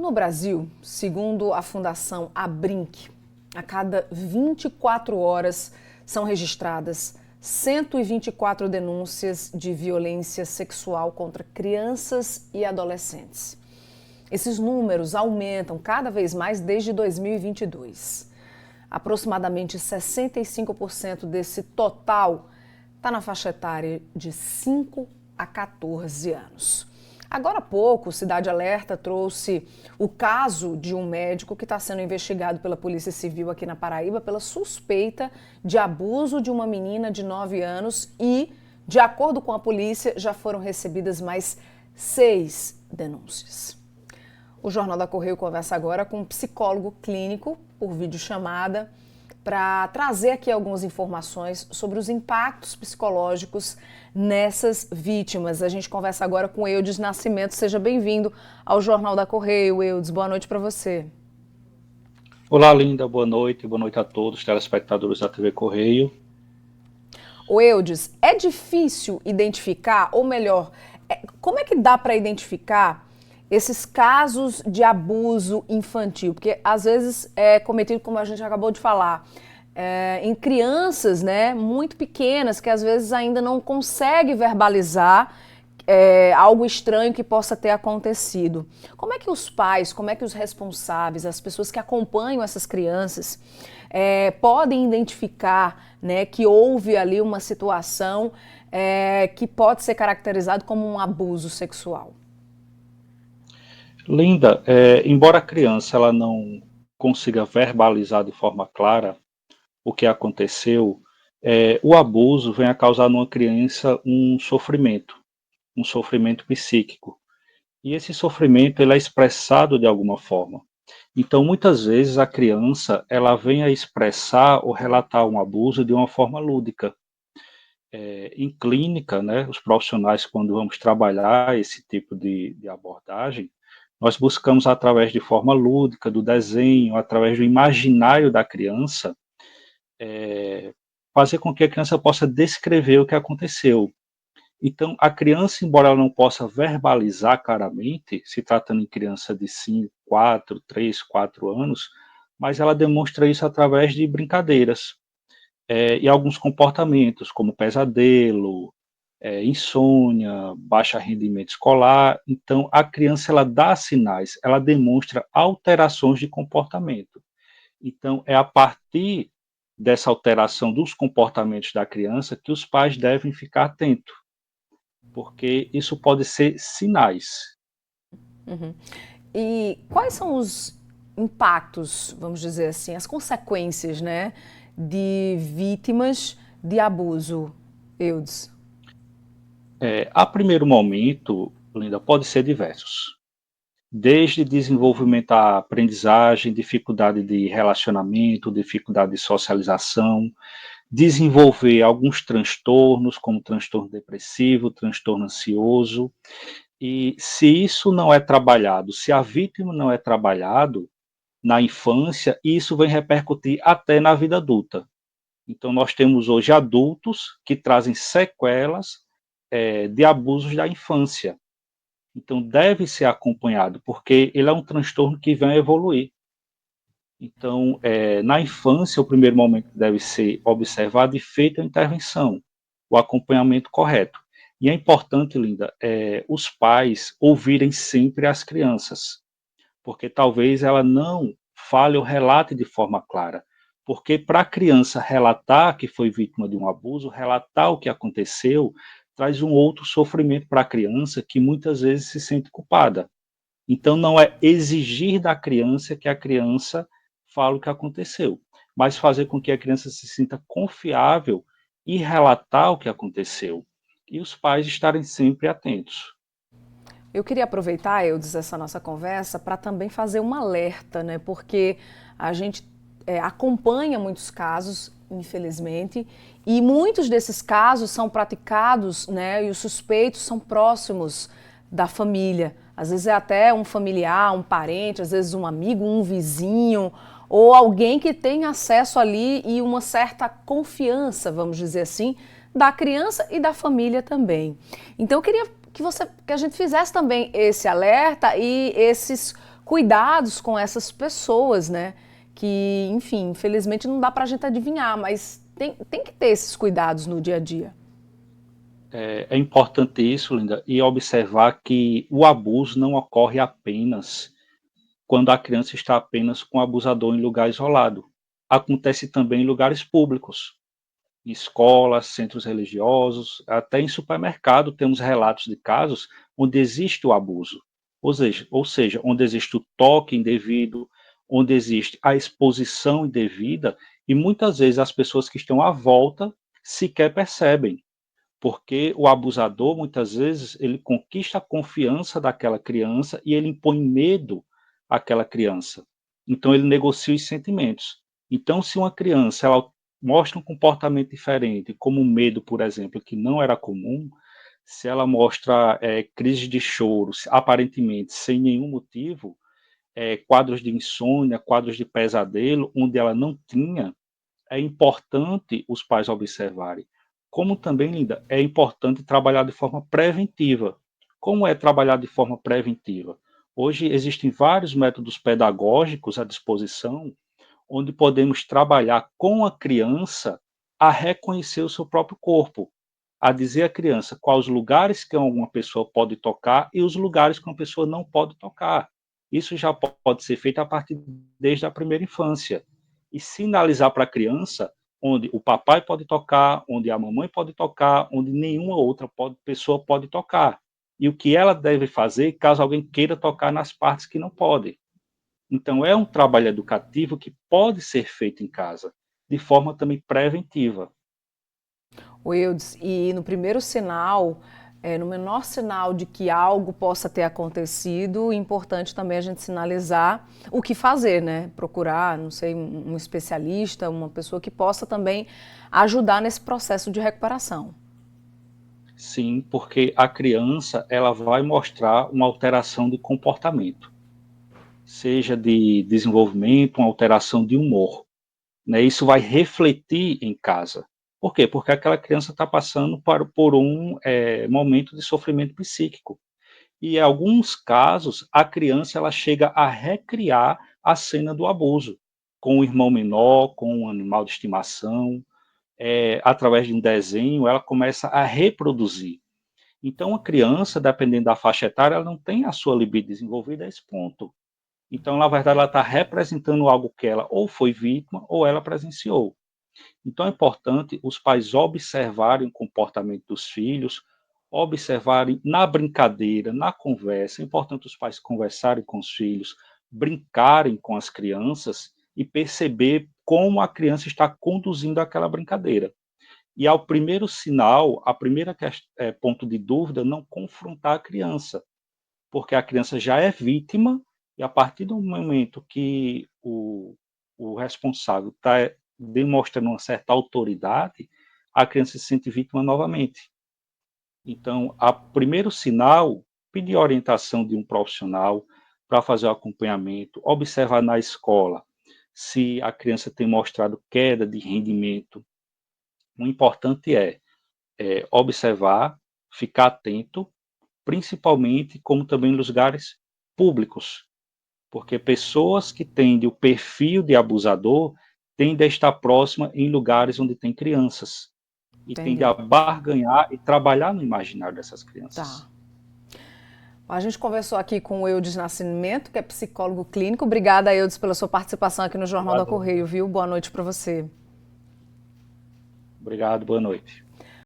No Brasil, segundo a Fundação Abrinq, a cada 24 horas são registradas 124 denúncias de violência sexual contra crianças e adolescentes. Esses números aumentam cada vez mais desde 2022. Aproximadamente 65% desse total está na faixa etária de 5 a 14 anos. Agora há pouco, Cidade Alerta trouxe o caso de um médico que está sendo investigado pela Polícia Civil aqui na Paraíba pela suspeita de abuso de uma menina de 9 anos e, de acordo com a polícia, já foram recebidas mais 6 denúncias. O Jornal da Correio conversa agora com um psicólogo clínico por videochamada para trazer aqui algumas informações sobre os impactos psicológicos nessas vítimas. A gente conversa agora com Eudes Nascimento. Seja bem-vindo ao Jornal da Correio, Eudes. Boa noite para você. Olá, Linda. Boa noite a todos os telespectadores da TV Correio. O Eudes, é difícil identificar, ou melhor, como é que dá para identificar esses casos de abuso infantil? Porque às vezes é cometido, como a gente acabou de falar, em crianças, né, muito pequenas, que às vezes ainda não conseguem verbalizar algo estranho que possa ter acontecido. Como é que os pais, como é que os responsáveis, as pessoas que acompanham essas crianças podem identificar, né, que houve ali uma situação que pode ser caracterizado como um abuso sexual? Linda, embora a criança ela não consiga verbalizar de forma clara o que aconteceu, o abuso vem a causar numa criança um sofrimento psíquico. E esse sofrimento ele é expressado de alguma forma. Então, muitas vezes a criança ela vem a expressar ou relatar um abuso de uma forma lúdica. Em clínica, né, os profissionais, quando vamos trabalhar esse tipo de abordagem, nós buscamos, através de forma lúdica, do desenho, através do imaginário da criança, fazer com que a criança possa descrever o que aconteceu. Então, a criança, embora ela não possa verbalizar claramente, se tratando de criança de 5, 4, 3, 4 anos, mas ela demonstra isso através de brincadeiras. E alguns comportamentos, como pesadelo, insônia, baixo rendimento escolar. Então, a criança ela dá sinais, ela demonstra alterações de comportamento. Então, é a partir dessa alteração dos comportamentos da criança que os pais devem ficar atentos, porque isso pode ser sinais. Uhum. E quais são os impactos, vamos dizer assim, as consequências, né, de vítimas de abuso, Eudes? A primeiro momento, Linda, pode ser diversos. Desde desenvolvimento da aprendizagem, dificuldade de relacionamento, dificuldade de socialização, desenvolver alguns transtornos, como transtorno depressivo, transtorno ansioso. E se isso não é trabalhado, se a vítima não é trabalhado na infância, isso vem repercutir até na vida adulta. Então, nós temos hoje adultos que trazem sequelas de abusos da infância. Então, deve ser acompanhado, porque ele é um transtorno que vem a evoluir. Então, na infância, o primeiro momento deve ser observado e feita a intervenção, o acompanhamento correto. E é importante, Linda, os pais ouvirem sempre as crianças, porque talvez ela não fale ou relate de forma clara. Porque para a criança relatar que foi vítima de um abuso, relatar o que aconteceu, traz um outro sofrimento para a criança que muitas vezes se sente culpada. Então, não é exigir da criança que a criança fale o que aconteceu, mas fazer com que a criança se sinta confiável e relatar o que aconteceu. E os pais estarem sempre atentos. Eu queria aproveitar, Eudes, essa nossa conversa para também fazer um alerta, né? Porque a gente acompanha muitos casos, infelizmente, e muitos desses casos são praticados, né? E os suspeitos são próximos da família. Às vezes é até um familiar, um parente, às vezes um amigo, um vizinho, ou alguém que tem acesso ali e uma certa confiança, vamos dizer assim, da criança e da família também. Então eu queria que a gente fizesse também esse alerta e esses cuidados com essas pessoas, né? Que, enfim, infelizmente não dá para a gente adivinhar, mas tem que ter esses cuidados no dia a dia. É importante isso, Linda, e observar que o abuso não ocorre apenas quando a criança está apenas com o abusador em lugar isolado. Acontece também em lugares públicos, em escolas, centros religiosos, até em supermercado temos relatos de casos onde existe o abuso. Ou seja, onde existe o toque indevido, onde existe a exposição indevida, e muitas vezes as pessoas que estão à volta sequer percebem, porque o abusador, muitas vezes, ele conquista a confiança daquela criança e ele impõe medo àquela criança. Então, ele negocia os sentimentos. Então, se uma criança ela mostra um comportamento diferente, como o medo, por exemplo, que não era comum, se ela mostra crise de choro, aparentemente sem nenhum motivo, quadros de insônia, quadros de pesadelo, onde ela não tinha, é importante os pais observarem. Como também, Linda, é importante trabalhar de forma preventiva. Como é trabalhar de forma preventiva? Hoje existem vários métodos pedagógicos à disposição, onde podemos trabalhar com a criança a reconhecer o seu próprio corpo, a dizer à criança quais os lugares que uma pessoa pode tocar e os lugares que uma pessoa não pode tocar. Isso já pode ser feito a partir desde a primeira infância e sinalizar para a criança onde o papai pode tocar, onde a mamãe pode tocar, onde nenhuma outra pessoa pode tocar. E o que ela deve fazer caso alguém queira tocar nas partes que não pode. Então, é um trabalho educativo que pode ser feito em casa, de forma também preventiva. O Eudes, e no primeiro sinal, no menor sinal de que algo possa ter acontecido, é importante também a gente sinalizar o que fazer, né? Procurar, não sei, um especialista, uma pessoa que possa também ajudar nesse processo de recuperação. Sim, porque a criança ela vai mostrar uma alteração de comportamento, seja de desenvolvimento, uma alteração de humor. Né? Isso vai refletir em casa. Por quê? Porque aquela criança está passando por um momento de sofrimento psíquico. E em alguns casos, a criança ela chega a recriar a cena do abuso, com o irmão menor, com um animal de estimação, através de um desenho, ela começa a reproduzir. Então, a criança, dependendo da faixa etária, ela não tem a sua libido desenvolvida a esse ponto. Então, na verdade, ela está representando algo que ela ou foi vítima ou ela presenciou. Então, é importante os pais observarem o comportamento dos filhos, observarem na brincadeira, na conversa. É importante os pais conversarem com os filhos, brincarem com as crianças e perceber como a criança está conduzindo aquela brincadeira. E ao primeiro sinal, a primeira ponto de dúvida, não confrontar a criança, porque a criança já é vítima e a partir do momento que o responsável está demonstrando uma certa autoridade, a criança se sente vítima novamente. Então, o primeiro sinal, pedir orientação de um profissional para fazer o acompanhamento, observar na escola se a criança tem mostrado queda de rendimento. O importante é observar, ficar atento, principalmente como também nos lugares públicos, porque pessoas que têm o perfil de abusador tendem a estar próxima em lugares onde tem crianças e tendem a Entendi. barganhar e trabalhar no imaginário dessas Tá. crianças. A gente conversou aqui com o Eudes Nascimento, que é psicólogo clínico. Obrigada, Eudes, pela sua participação aqui no Jornal da Obrigado, Correio, viu? Boa noite para você. obrigado, boa noite.